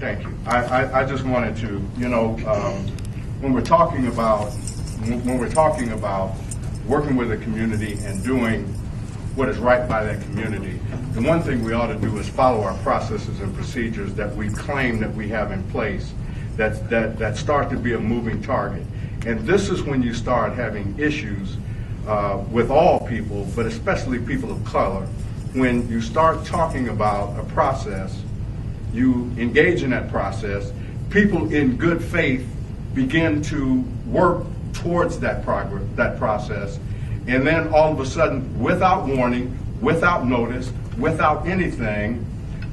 Thank you. I just wanted to, when we're talking about working with a community and doing what is right by that community, the one thing we ought to do is follow our processes and procedures that we claim that we have in place that start to be a moving target. And this is when you start having issues with all people, but especially people of color. When you start talking about a process, you engage in that process, people in good faith begin to work towards that process, and then all of a sudden, without warning, without notice, without anything,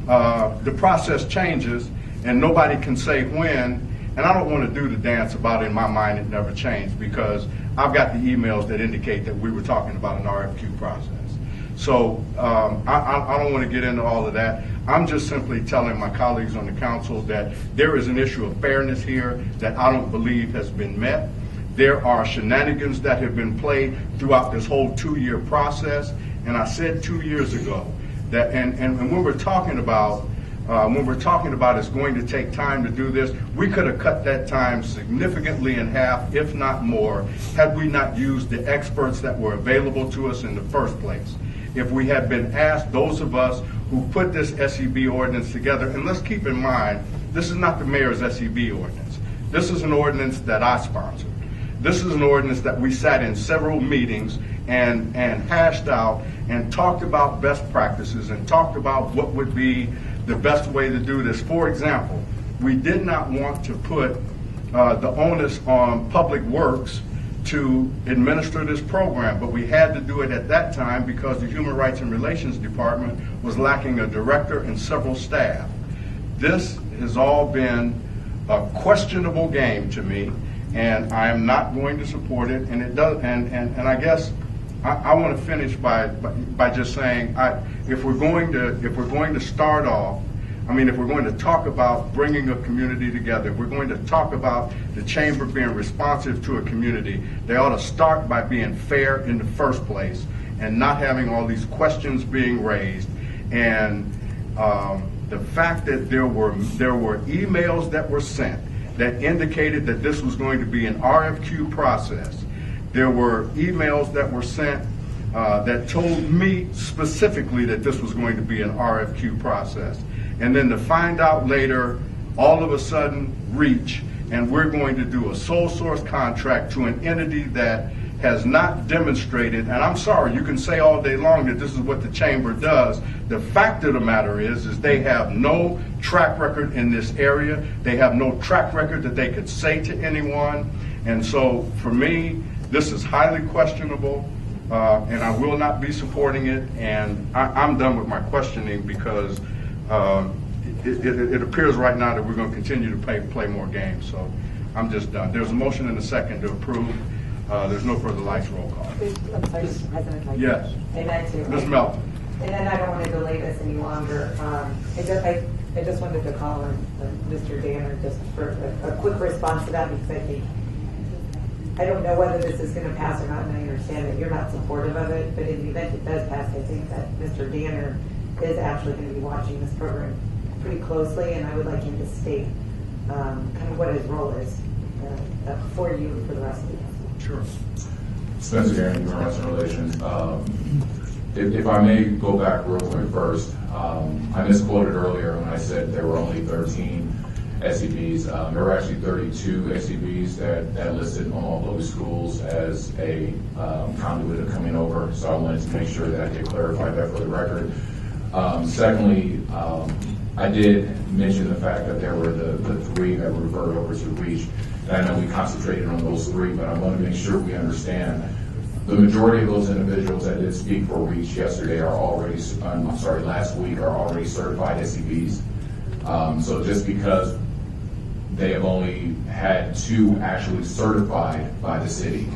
the process changes, and nobody can say when. And I don't want to do the dance about in my mind it never changed, because I've got the emails that indicate that we were talking about an RFQ process. So I don't want to get into all of that. I'm just simply telling my colleagues on the council that there is an issue of fairness here that I don't believe has been met. There are shenanigans that have been played throughout this whole 2-year process. And I said 2 years ago that, and when we're talking about it's going to take time to do this, we could have cut that time significantly in half, if not more, had we not used the experts that were available to us in the first place. If we had been asked, those of us who put this SEB ordinance together, and let's keep in mind, this is not the mayor's SEB ordinance. This is an ordinance that I sponsored. This is an ordinance that we sat in several meetings and hashed out and talked about best practices and talked about what would be the best way to do this. For example, we did not want to put the onus on Public Works to administer this program, but we had to do it at that time because the Human Rights and Relations Department was lacking a director and several staff. This has all been a questionable game to me, and I am not going to support it. And it does. And I guess I want to finish by just saying, if we're going to start off, if we're going to talk about bringing a community together, if we're going to talk about the chamber being responsive to a community, they ought to start by being fair in the first place and not having all these questions being raised. And the fact that there were emails that were sent that indicated that this was going to be an RFQ process. There were emails that were sent that told me specifically that this was going to be an RFQ process. And then to find out later, all of a sudden, reach, and we're going to do a sole source contract to an entity that has not demonstrated, and I'm sorry, you can say all day long that this is what the chamber does. The fact of the matter is they have no track record in this area. They have no track record that they could say to anyone. And so for me, this is highly questionable, and I will not be supporting it. And I'm done with my questioning because it appears right now that we're going to continue to play more games. So I'm just done. There's a motion and a second to approve. There's no further lights. Roll call. I'm sorry, Mr. President. Yes. Amen to. Ms. Melton. And then I don't want to delay this any longer. I just wanted to call on Mr. Danner just for a quick response to that, because I don't know whether this is going to pass or not, and I understand that you're not supportive of it, but in the event it does pass, I think that Mr. Danner is actually going to be watching this program pretty closely, and I would like him to state kind of what his role is for you and for the rest of the council. Sure. Spencer Danner, Human Rights and Relations. If I may go back real quick first, I misquoted earlier when I said there were only 13 SEBs. There were actually 32 SEBs that listed Omaha Public Schools as a conduit of coming over, so I wanted to make sure that I did clarify that for the record. Secondly, I did mention the fact that there were the 3 that were referred over to REACH, and I know we concentrated on those 3, but I want to make sure we understand the majority of those individuals that did speak for REACH yesterday are already, last week, are already certified SEBs. So just because they have only had 2 actually certified by the city,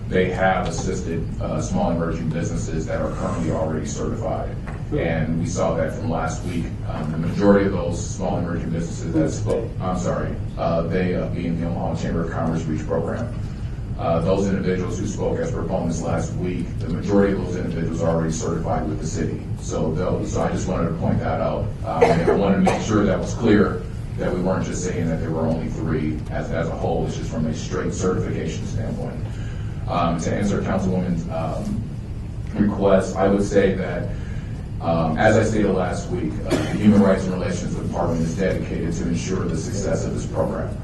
they have assisted small emerging businesses that are currently already certified. And we saw that from last week. The majority of those small emerging businesses that spoke, they being the Omaha Chamber of Commerce REACH program. Those individuals who spoke as proponents last week, the majority of those individuals are already certified with the city. So I just wanted to point that out. I wanted to make sure that was clear that we weren't just saying that there were only 3 as a whole. It's just from a straight certification standpoint. To answer Councilwoman's request, I would say that, as I stated last week, the Human Rights and Relations Department is dedicated to ensure the success of this program.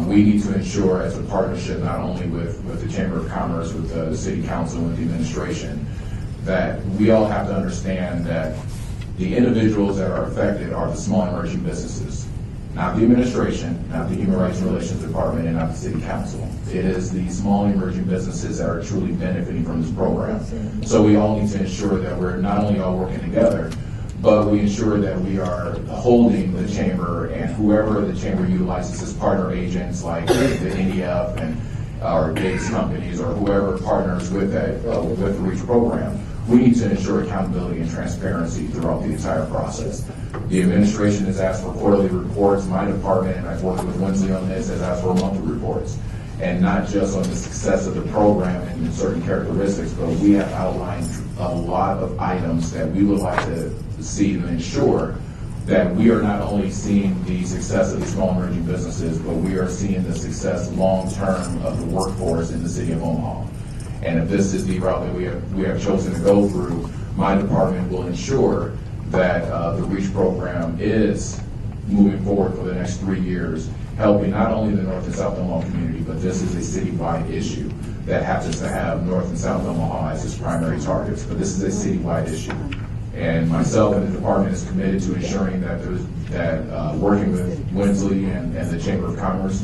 We need to ensure, as a partnership, not only with the Chamber of Commerce, with the City Council, and with the administration, that we all have to understand that the individuals that are affected are the small emerging businesses, not the administration, not the Human Rights and Relations Department, and not the City Council. It is the small emerging businesses that are truly benefiting from this program. So we all need to ensure that we're not only all working together, but we ensure that we are holding the Chamber and whoever the Chamber utilizes as partner agents, like the NDF and our biggest companies, or whoever partners with that, with the REACH program. We need to ensure accountability and transparency throughout the entire process. The administration has asked for quarterly reports. My department, and I've worked with Winsley on this, has asked for monthly reports. And not just on the success of the program and certain characteristics, but we have outlined a lot of items that we would like to see to ensure that we are not only seeing the success of the small emerging businesses, but we are seeing the success long-term of the workforce in the city of Omaha. And if this is the route that we have chosen to go through, my department will ensure that the REACH program is moving forward for the next 3 years, helping not only the North and South Omaha community, but this is a citywide issue that happens to have North and South Omaha as its primary targets. But this is a citywide issue. And myself and the department is committed to ensuring that working with Winsley and the Chamber of Commerce,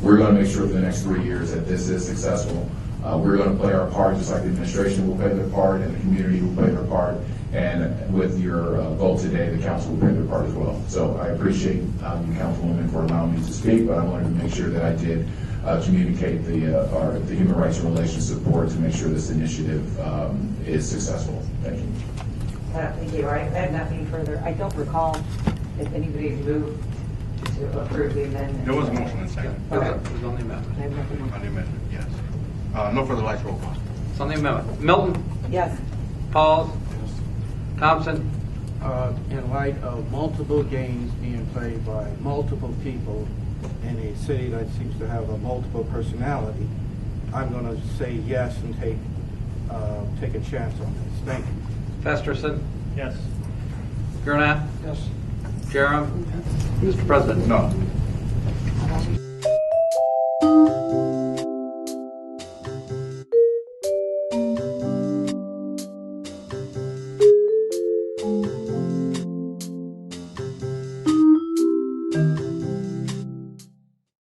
we're going to make sure for the next 3 years that this is successful. We're going to play our part, just like the administration will play their part and the community will play their part. And with your vote today, the council will play their part as well. So I appreciate you, Councilwoman, for allowing me to speak, but I wanted to make sure that I did communicate the Human Rights and Relations support to make sure this initiative is successful. Thank you. Thank you. I have nothing further. I don't recall if anybody's moved to approve the amendment. There was a motion and second. Okay. It was on the amendment. I have nothing more. On the amendment, yes. No further lights, roll call. It's on the amendment. Milton, Yes. Pauls, Thompson, In light of multiple games being played by multiple people in a city that seems to have a multiple personality, I'm going to say yes and take a chance on this. Thank you. Festerson, Yes. Gurnett, Yes. Jerem. Mr. President. No.